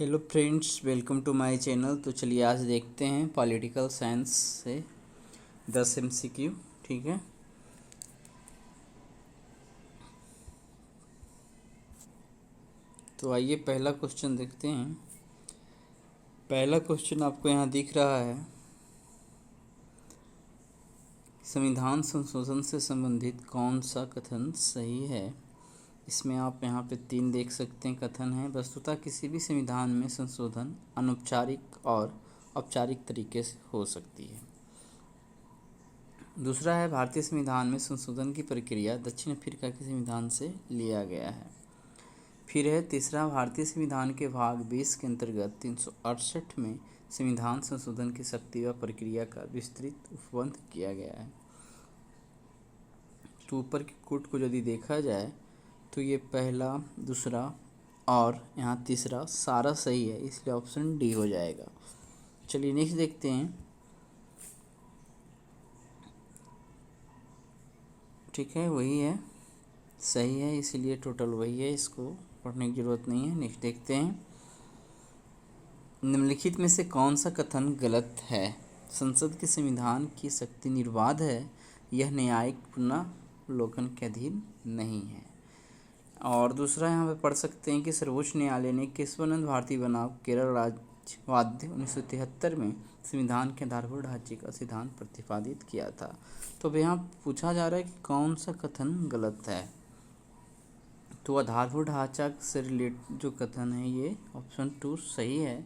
Hello friends, welcome to my channel. तो चलिए आज देखते हैं पॉलिटिकल साइंस से 10 MCQ। ठीक है, तो आइए पहला क्वेश्चन देखते हैं। पहला क्वेश्चन आपको यहाँ दिख रहा है, संविधान संशोधन से संबंधित कौन सा कथन सही है। इसमें आप यहाँ पे 3 देख सकते हैं कथन है। वस्तुतः किसी भी संविधान में संशोधन अनौपचारिक और औपचारिक तरीके से हो सकती है। दूसरा है, भारतीय संविधान में संशोधन की प्रक्रिया दक्षिण अफ्रीका के संविधान से लिया गया है। फिर है तीसरा, भारतीय संविधान के भाग 20 के अंतर्गत 368 में संविधान संशोधन की शक्ति व प्रक्रिया का विस्तृत उपबंध किया गया है। तो ऊपर के कोट को यदि देखा जाए तो ये पहला, दूसरा और यहाँ तीसरा सारा सही है, इसलिए ऑप्शन डी हो जाएगा। चलिए नेक्स्ट देखते हैं। ठीक है, वही है, सही है, इसीलिए टोटल वही है, इसको पढ़ने की जरूरत नहीं है। नेक्स्ट देखते हैं, निम्नलिखित में से कौन सा कथन गलत है। संसद के संविधान की शक्ति निर्बाध है, यह न्यायिक पुनर्विलोकन के अधीन नहीं है। और दूसरा यहाँ पे पढ़ सकते हैं कि सर्वोच्च न्यायालय ने केशवानंद भारती बनाम केरल राज्य वाद्य 1973 में संविधान के आधारभूत ढांचे का सिद्धांत प्रतिपादित किया था। तो अब यहाँ पूछा जा रहा है कि कौन सा कथन गलत है। तो आधारभूत ढांचा से रिलेट जो कथन है ये ऑप्शन 2 सही है।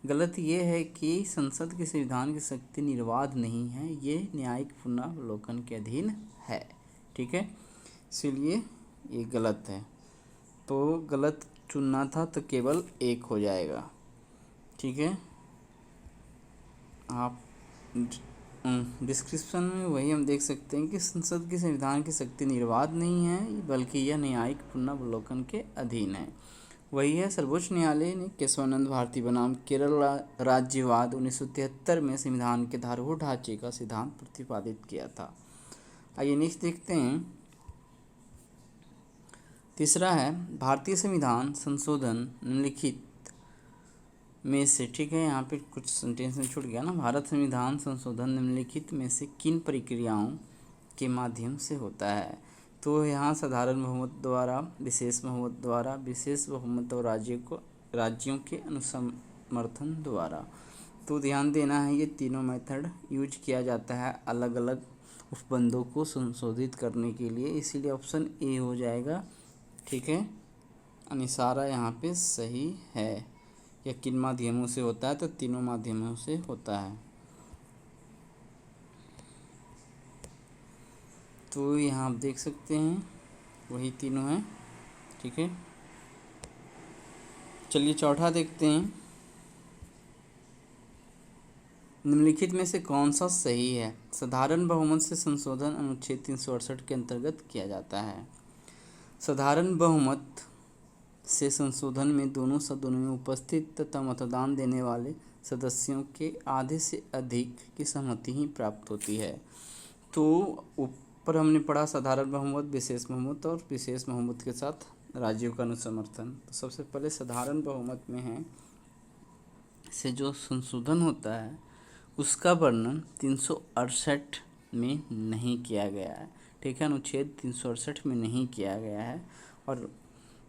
गलत ये है कि संसद के संविधान की शक्ति निर्बाध नहीं है, ये न्यायिक पुनर्विलोकन के अधीन है। ठीक है, इसीलिए ये गलत है। तो गलत चुनना था तो केवल 1 हो जाएगा। ठीक है, आप डिस्क्रिप्शन में वही हम देख सकते हैं कि संसद के संविधान की शक्ति निर्बाध नहीं है, बल्कि यह न्यायिक पुनर्विलोकन के अधीन है। वही है, सर्वोच्च न्यायालय ने केशवानंद भारती बनाम केरल राज्यवाद 1973 में संविधान के आधारभूत ढांचे का सिद्धांत प्रतिपादित किया था। आइए नेक्स्ट देखते हैं। तीसरा है, भारतीय संविधान संशोधन निम्नलिखित में से, ठीक है, यहाँ पे कुछ सेंटेंस में छूट गया ना। भारत संविधान संशोधन निम्नलिखित में से किन प्रक्रियाओं के माध्यम से होता है। तो यहाँ साधारण बहुमत द्वारा, विशेष बहुमत द्वारा, विशेष बहुमत और राज्यों के अनुसमर्थन द्वारा। तो ध्यान देना है, ये तीनों मेथड यूज किया जाता है अलग अलग उपबंधों को संशोधित करने के लिए, इसीलिए ऑप्शन ए हो जाएगा। ठीक है, यानी सारा यहाँ पे सही है। या किन माध्यमों से होता है, तो तीनों माध्यमों से होता है। तो यहाँ आप देख सकते हैं वही तीनों हैं। ठीक है, चलिए चौथा देखते हैं। निम्नलिखित में से कौन सा सही है। साधारण बहुमत से संशोधन अनुच्छेद 368 के अंतर्गत किया जाता है। साधारण बहुमत से संशोधन में दोनों सदनों में उपस्थित तथा मतदान देने वाले सदस्यों के आधे से अधिक की सहमति ही प्राप्त होती है। तो ऊपर हमने पढ़ा साधारण बहुमत, विशेष बहुमत और विशेष बहुमत के साथ राज्यों का अनुसमर्थन। तो सबसे पहले साधारण बहुमत में है से जो संशोधन होता है उसका वर्णन 368 में नहीं किया गया है। ठीक है, अनुच्छेद 368 में नहीं किया गया है। और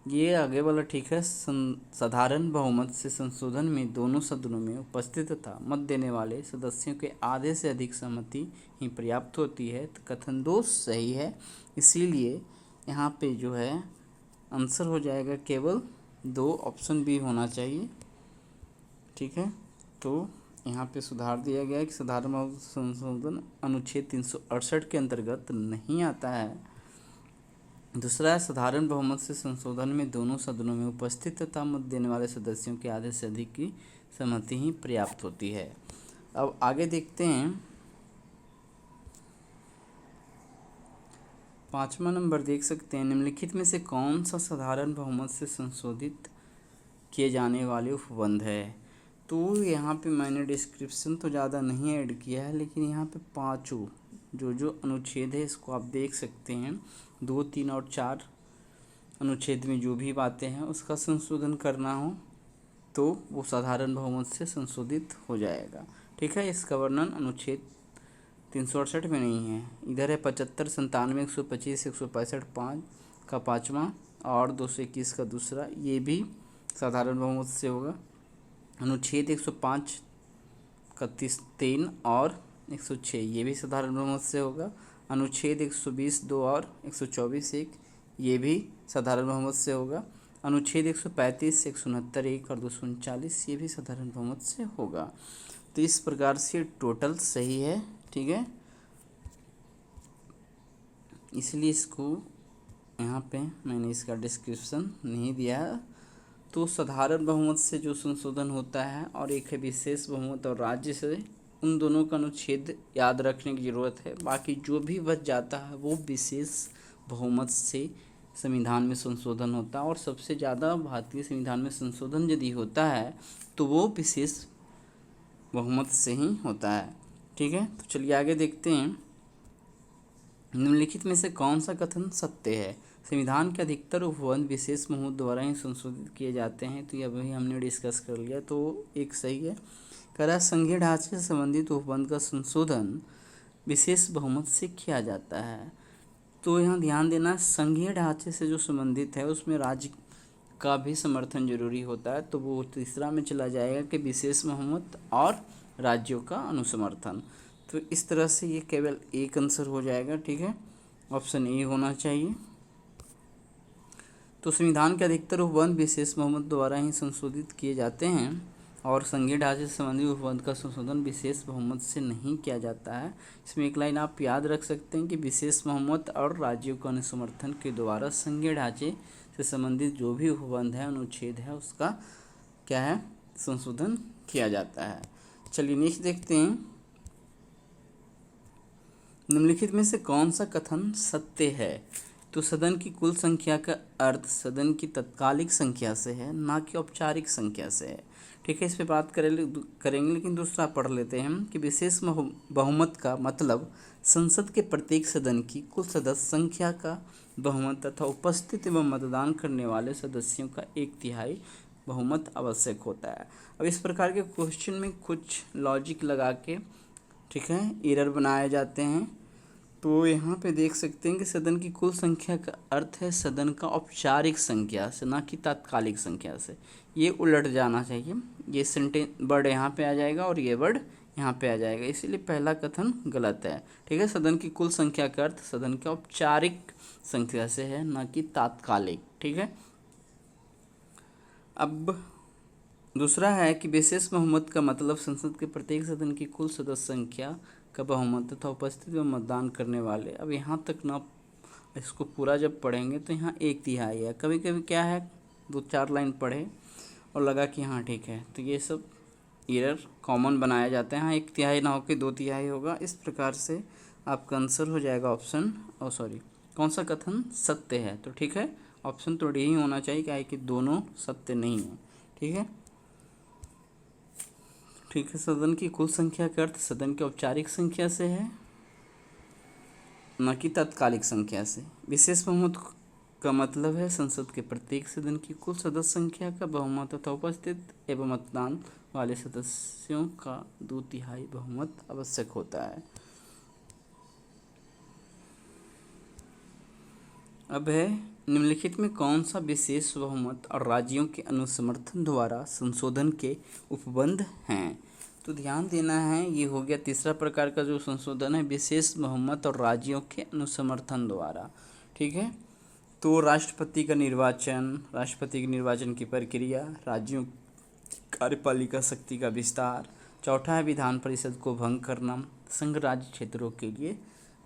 ये आगे वाला ठीक है, साधारण बहुमत से संशोधन में दोनों सदनों में उपस्थित तथा मत देने वाले सदस्यों के आधे से अधिक सहमति ही पर्याप्त होती है। तो कथन 2 सही है, इसीलिए यहाँ पे जो है आंसर हो जाएगा केवल 2, ऑप्शन बी होना चाहिए। ठीक है, तो यहाँ पे सुधार दिया गया है कि साधारण बहुमत संशोधन अनुच्छेद 368 के अंतर्गत नहीं आता है। दूसरा है, साधारण बहुमत से संशोधन में दोनों सदनों में उपस्थित तथा मत देने वाले सदस्यों के आधे से अधिक की सहमति ही पर्याप्त होती है। अब आगे देखते हैं, 5वां नंबर देख सकते हैं। निम्नलिखित में से कौन सा साधारण बहुमत से संशोधित किए जाने वाले उपबंध है। तो यहाँ पे मैंने डिस्क्रिप्शन तो ज़्यादा नहीं ऐड किया है, लेकिन यहाँ पे 5 जो अनुच्छेद है इसको आप देख सकते हैं। 2, 3 और 4 अनुच्छेद में जो भी बातें हैं उसका संशोधन करना हो तो वो साधारण बहुमत से संशोधित हो जाएगा। ठीक है, इसका वर्णन अनुच्छेद 368 में नहीं है। इधर है 75, 97, 125, 165 5 का पाँचवा और 221 का दूसरा, ये भी साधारण बहुमत से होगा। अनुच्छेद 105 का 3 और 106 ये भी साधारण बहुमत से होगा। अनुच्छेद 120 2 और 124 1 ये भी साधारण बहुमत से होगा। अनुच्छेद 135, 169 1 और 239 ये भी साधारण बहुमत से होगा। तो इस प्रकार से टोटल सही है। ठीक है, इसलिए इसको यहाँ पे मैंने इसका डिस्क्रिप्शन नहीं दिया है। तो साधारण बहुमत से जो संशोधन होता है और एक है विशेष बहुमत और राज्य से, उन दोनों का अनुच्छेद याद रखने की ज़रूरत है। बाकी जो भी बच जाता है वो विशेष बहुमत से संविधान में संशोधन होता है, और सबसे ज़्यादा भारतीय संविधान में संशोधन यदि होता है तो वो विशेष बहुमत से ही होता है। ठीक है, तो चलिए आगे देखते हैं। निम्नलिखित में से कौन सा कथन सत्य है? संविधान के अधिकतर उपबंध विशेष बहुमत द्वारा ही संशोधित किए जाते हैं। तो यह भी हमने डिस्कस कर लिया, तो एक सही है। कह रहा है संघीय ढांचे से संबंधित उपबंध का संशोधन विशेष बहुमत से किया जाता है। तो यहाँ ध्यान देना, संघीय ढांचे से जो संबंधित है उसमें राज्य का भी समर्थन जरूरी होता है, तो वो तीसरा में चला जाएगा कि विशेष बहुमत और राज्यों का अनुसमर्थन। तो इस तरह से ये केवल एक आंसर हो जाएगा। ठीक है, ऑप्शन ए होना चाहिए। तो संविधान के अधिकतर उपबंध विशेष बहुमत द्वारा ही संशोधित किए जाते हैं, और संघीय ढांचे से संबंधित उपबंध का संशोधन विशेष बहुमत से नहीं किया जाता है। इसमें एक लाइन आप याद रख सकते हैं कि विशेष बहुमत और राज्यों के अनुसमर्थन के द्वारा संघीय ढांचे से संबंधित जो भी उपबंध है, अनुच्छेद है, उसका क्या है, संशोधन किया जाता है। चलिए नेक्स्ट देखते हैं। निम्नलिखित में से कौन सा कथन सत्य है? तो सदन की कुल संख्या का अर्थ सदन की तत्कालिक संख्या से है, ना कि औपचारिक संख्या से है। ठीक है, इस पे बात करेंगे, लेकिन दूसरा पढ़ लेते हैं कि विशेष बहुमत का मतलब संसद के प्रत्येक सदन की कुल सदस्य संख्या का बहुमत तथा उपस्थित एवं मतदान करने वाले सदस्यों का 1/3 बहुमत आवश्यक होता है। अब इस प्रकार के क्वेश्चन में कुछ लॉजिक लगा के, ठीक है, एरर बनाए जाते हैं। तो यहाँ पे देख सकते हैं कि सदन की कुल संख्या का अर्थ है सदन का औपचारिक संख्या से, ना कि तात्कालिक संख्या से। ये उलट जाना चाहिए, ये सेंटेंस वर्ड यहाँ पे आ जाएगा और ये वर्ड यहाँ पे आ जाएगा, इसीलिए पहला कथन गलत है। ठीक है, सदन की कुल संख्या का अर्थ सदन के औपचारिक संख्या से है, ना कि तात्कालिक। ठीक है, अब दूसरा है कि विशेष बहुमत का मतलब संसद के प्रत्येक सदन की कुल सदस्य संख्या का बहुमत तथा उपस्थित में मतदान करने वाले। अब यहाँ तक ना इसको पूरा जब पढ़ेंगे तो यहाँ 1/3 है। कभी कभी क्या है, 2-4 लाइन पढ़े और लगा कि हाँ ठीक है, तो ये सब एरर कॉमन बनाया जाता है। हाँ 1/3 ना होकर 2/3 होगा। इस प्रकार से आपका आंसर हो जाएगा ऑप्शन, कौन सा कथन सत्य है? तो ठीक है, ऑप्शन तो डी ही होना चाहिए, क्या है कि दोनों सत्य नहीं है। ठीक है, ठीक है, सदन की कुल संख्या का अर्थ सदन की औपचारिक संख्या से है, न कि तात्कालिक संख्या से। विशेष बहुमत का मतलब है संसद के प्रत्येक सदन की कुल सदस्य संख्या का बहुमत तथा उपस्थित एवं मतदान वाले सदस्यों का 2/3 बहुमत आवश्यक होता है। अब है निम्नलिखित में कौन सा विशेष बहुमत और राज्यों के अनुसमर्थन द्वारा संशोधन के उपबंध हैं? तो ध्यान देना है, ये हो गया तीसरा प्रकार का जो संशोधन है, विशेष बहुमत और राज्यों के अनुसमर्थन द्वारा। ठीक है, तो राष्ट्रपति के निर्वाचन की प्रक्रिया, राज्यों की कार्यपालिका शक्ति का विस्तार। चौथा है विधान परिषद को भंग करना, संघ राज्य क्षेत्रों के लिए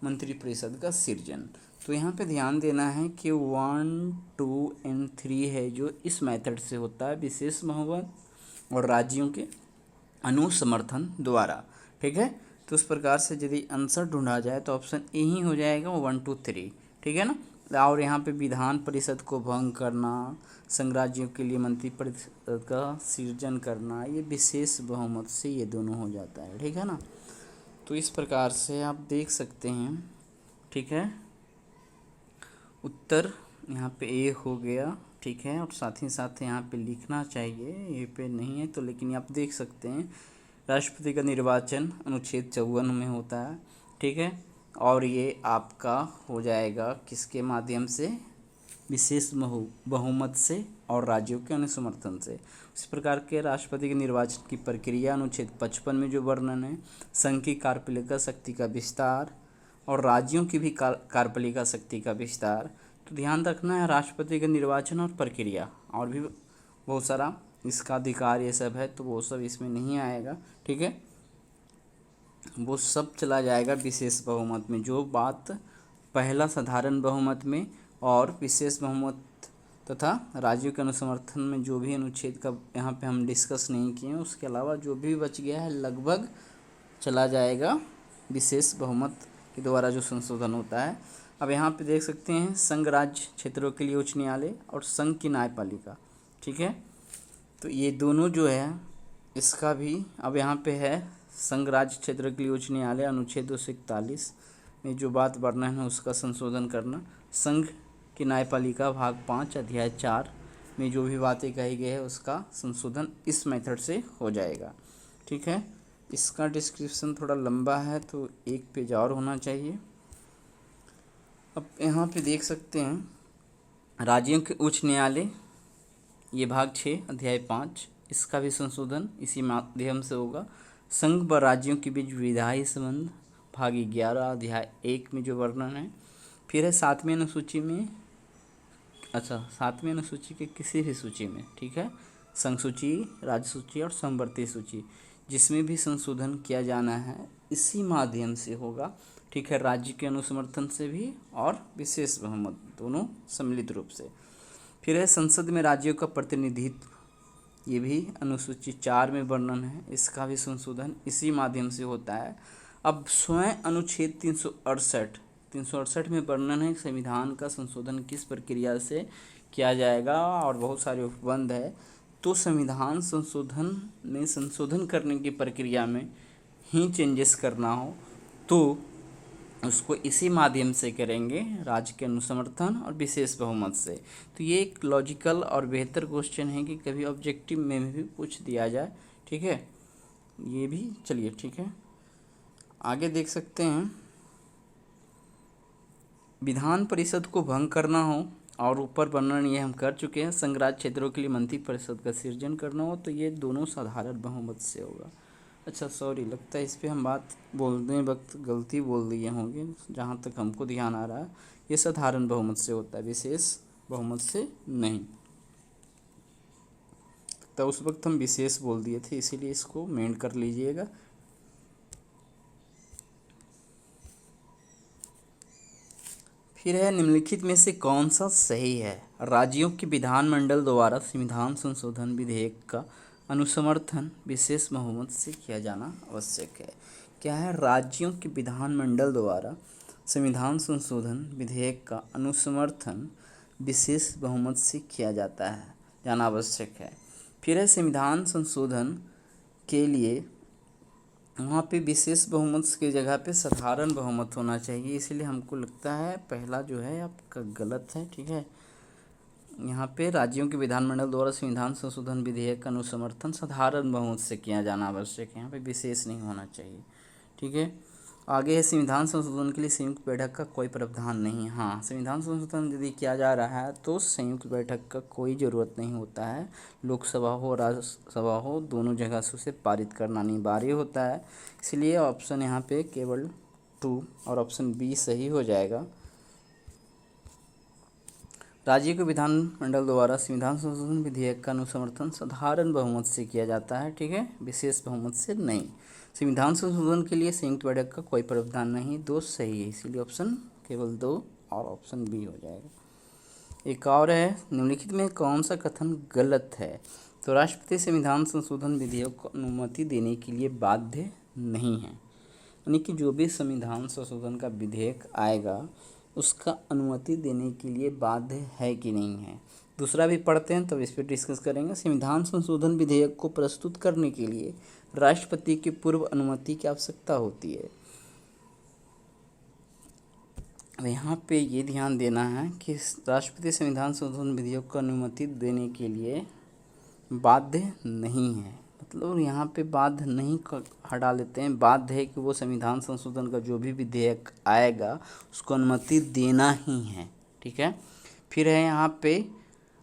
मंत्रिपरिषद का सृजन। तो यहाँ पे ध्यान देना है कि 1, 2 और 3 है जो इस मेथड से होता है, विशेष बहुमत और राज्यों के अनुसमर्थन द्वारा। ठीक है, तो उस प्रकार से यदि आंसर ढूंढा जाए तो ऑप्शन ए ही हो जाएगा, 1, 2, 3। ठीक है ना, और यहाँ पे विधान परिषद को भंग करना, संघ राज्यों के लिए मंत्रिपरिषद का सृजन करना, ये विशेष बहुमत से ये दोनों हो जाता है। ठीक है ना, तो इस प्रकार से आप देख सकते हैं। ठीक है, उत्तर यहाँ पे ए हो गया, ठीक है। और साथ ही साथ यहाँ पे लिखना चाहिए, ये पे नहीं है तो लेकिन आप देख सकते हैं राष्ट्रपति का निर्वाचन अनुच्छेद 54 में होता है, ठीक है। और ये आपका हो जाएगा किसके माध्यम से, विशेष बहुमत से और राज्यों के अनुसमर्थन से। इस प्रकार के राष्ट्रपति के निर्वाचन की प्रक्रिया अनुच्छेद 55 में जो वर्णन है, संघ की कार्यपालिका शक्ति का विस्तार और राज्यों की भी कार्यपालिका शक्ति का विस्तार। तो ध्यान रखना है राष्ट्रपति का निर्वाचन और प्रक्रिया, और भी बहुत सारा इसका अधिकार ये सब है, तो वो सब इसमें नहीं आएगा, ठीक है। वो सब चला जाएगा विशेष बहुमत में। जो बात पहला साधारण बहुमत में और विशेष बहुमत तथा राज्यों के अनुसमर्थन में जो भी अनुच्छेद का यहाँ पे हम डिस्कस नहीं किए हैं, उसके अलावा जो भी बच गया है लगभग चला जाएगा विशेष बहुमत के द्वारा जो संशोधन होता है। अब यहाँ पे देख सकते हैं संघ राज्य क्षेत्रों के लिए उच्च न्यायालय और संघ की न्यायपालिका, ठीक है। तो ये दोनों जो है इसका भी अब यहाँ पे है संघ राज्य क्षेत्र के लिए उच्च न्यायालय अनुच्छेद 241 में जो बात वर्णन है उसका संशोधन करना। संघ की न्यायपालिका भाग 5 अध्याय 4 में जो भी बातें कही गई है उसका संशोधन इस मेथड से हो जाएगा, ठीक है। इसका डिस्क्रिप्शन थोड़ा लंबा है तो एक पेज और होना चाहिए। अब यहाँ पे देख सकते हैं राज्यों के उच्च न्यायालय, ये भाग 6 अध्याय 5, इसका भी संशोधन इसी माध्यम से होगा। संघ व राज्यों के बीच विधायी संबंध भाग 11 अध्याय 1 में जो वर्णन है। फिर है 7वीं अनुसूची में, 7वीं अनुसूची के किसी भी सूची में, ठीक है, संघ सूची, राज्य सूची और समवर्ती सूची, जिसमें भी संशोधन किया जाना है इसी माध्यम से होगा, ठीक है। राज्य के अनुसमर्थन से भी और विशेष बहुमत दोनों सम्मिलित रूप से। फिर है संसद में राज्यों का प्रतिनिधित्व, ये भी अनुसूची 4 में वर्णन है, इसका भी संशोधन इसी माध्यम से होता है। अब स्वयं अनुच्छेद 368 में वर्णन है संविधान का संशोधन किस प्रक्रिया से किया जाएगा, और बहुत सारे उपबंध है। तो संविधान संशोधन में संशोधन करने की प्रक्रिया में ही चेंजेस करना हो तो उसको इसी माध्यम से करेंगे, राज्य के अनुसमर्थन और विशेष बहुमत से। तो ये एक लॉजिकल और बेहतर क्वेश्चन है कि कभी ऑब्जेक्टिव में भी पूछ दिया जाए, ठीक है। ये भी चलिए, ठीक है, आगे देख सकते हैं। विधान परिषद को भंग करना हो, और ऊपर वर्णन ये हम कर चुके हैं, संघ राज्य क्षेत्रों के लिए मंत्री परिषद का सृजन करना हो तो ये दोनों साधारण बहुमत से होगा। अच्छा सॉरी, लगता है इस पर हम बात बोलने वक्त गलती बोल दिए होंगे, जहाँ तक हमको ध्यान आ रहा है ये साधारण बहुमत से होता है, विशेष बहुमत से नहीं। तो उस वक्त हम विशेष बोल दिए थे, इसीलिए इसको मेंट कर लीजिएगा। फिर है निम्नलिखित में से कौन सा सही है। राज्यों के विधानमंडल द्वारा संविधान संशोधन विधेयक का अनुसमर्थन विशेष बहुमत से किया जाना आवश्यक है। क्या है, राज्यों के विधानमंडल द्वारा संविधान संशोधन विधेयक का अनुसमर्थन विशेष बहुमत से किया जाना आवश्यक है। फिर है संविधान संशोधन के लिए वहाँ पे विशेष बहुमत की जगह पे साधारण बहुमत होना चाहिए, इसलिए हमको लगता है पहला जो है आपका गलत है, ठीक है। यहाँ पे राज्यों के विधानमंडल द्वारा संविधान संशोधन विधेयक का अनुसमर्थन साधारण बहुमत से किया जाना आवश्यक है, यहाँ पे विशेष नहीं होना चाहिए, ठीक है। आगे है संविधान संशोधन के लिए संयुक्त बैठक का कोई प्रावधान नहीं। हाँ, संविधान संशोधन यदि किया जा रहा है तो संयुक्त बैठक का कोई ज़रूरत नहीं होता है। लोकसभा हो राज्यसभा हो, दोनों जगह से उसे पारित करना अनिवार्य होता है, इसलिए ऑप्शन यहाँ पे केवल 2 और ऑप्शन बी सही हो जाएगा। राज्य के विधानमंडल द्वारा संविधान संशोधन विधेयक का अनुसमर्थन साधारण बहुमत से किया जाता है, ठीक है, विशेष बहुमत से नहीं। संविधान संशोधन के लिए संयुक्त बैठक का कोई प्रावधान नहीं, 2 सही है, इसीलिए ऑप्शन केवल 2 और ऑप्शन बी हो जाएगा। एक और है, निम्नलिखित में कौन सा कथन गलत है। तो राष्ट्रपति संविधान संशोधन विधेयक को अनुमति देने के लिए बाध्य नहीं है, यानी कि जो भी संविधान संशोधन का विधेयक आएगा उसका अनुमति देने के लिए बाध्य है कि नहीं है। दूसरा भी पढ़ते हैं तो इस पर डिस्कस करेंगे। संविधान संशोधन विधेयक को प्रस्तुत करने के लिए राष्ट्रपति की पूर्व अनुमति की आवश्यकता होती है। अब यहाँ पे ये ध्यान देना है कि राष्ट्रपति संविधान संशोधन विधेयक को अनुमति देने के लिए बाध्य नहीं है। मतलब यहाँ पे बाध्य नहीं हटा लेते हैं, बाध्य है कि वो संविधान संशोधन का जो भी विधेयक आएगा उसको अनुमति देना ही है। ठीक है। फिर है यहाँ पे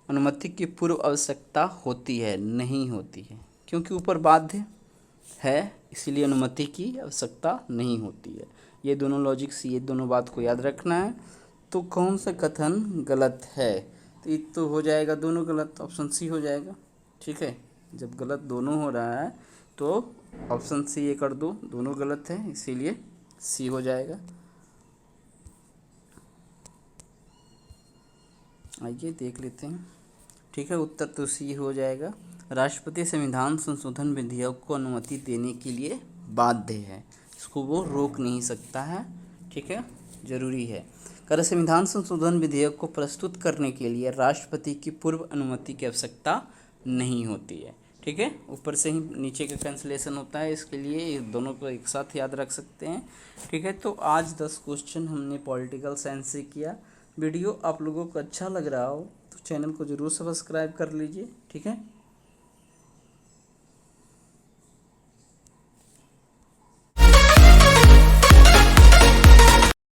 अनुमति की पूर्व आवश्यकता होती है, नहीं होती है, क्योंकि ऊपर बाध्य है इसीलिए अनुमति की आवश्यकता नहीं होती है। ये दोनों लॉजिक्स, ये दोनों बात को याद रखना है। तो कौन सा कथन गलत है? तो ये तो हो जाएगा दोनों गलत, ऑप्शन सी हो जाएगा। ठीक है, जब गलत दोनों हो रहा है तो ऑप्शन सी ये कर दो, दोनों गलत है इसीलिए सी हो जाएगा। आइए देख लेते हैं। ठीक है, उत्तर तो सी हो जाएगा। राष्ट्रपति संविधान संशोधन विधेयक को अनुमति देने के लिए बाध्य है, इसको वो रोक नहीं सकता है। ठीक है, जरूरी है। कर संविधान संशोधन विधेयक को प्रस्तुत करने के लिए राष्ट्रपति की पूर्व अनुमति की आवश्यकता नहीं होती है। ठीक है, ऊपर से ही नीचे का कैंसिलेशन होता है, इसके लिए दोनों को एक साथ याद रख सकते हैं। ठीक है, तो आज 10 क्वेश्चन हमने पॉलिटिकल साइंस से किया। वीडियो आप लोगों को अच्छा लग रहा हो तो चैनल को ज़रूर सब्सक्राइब कर लीजिए। ठीक है।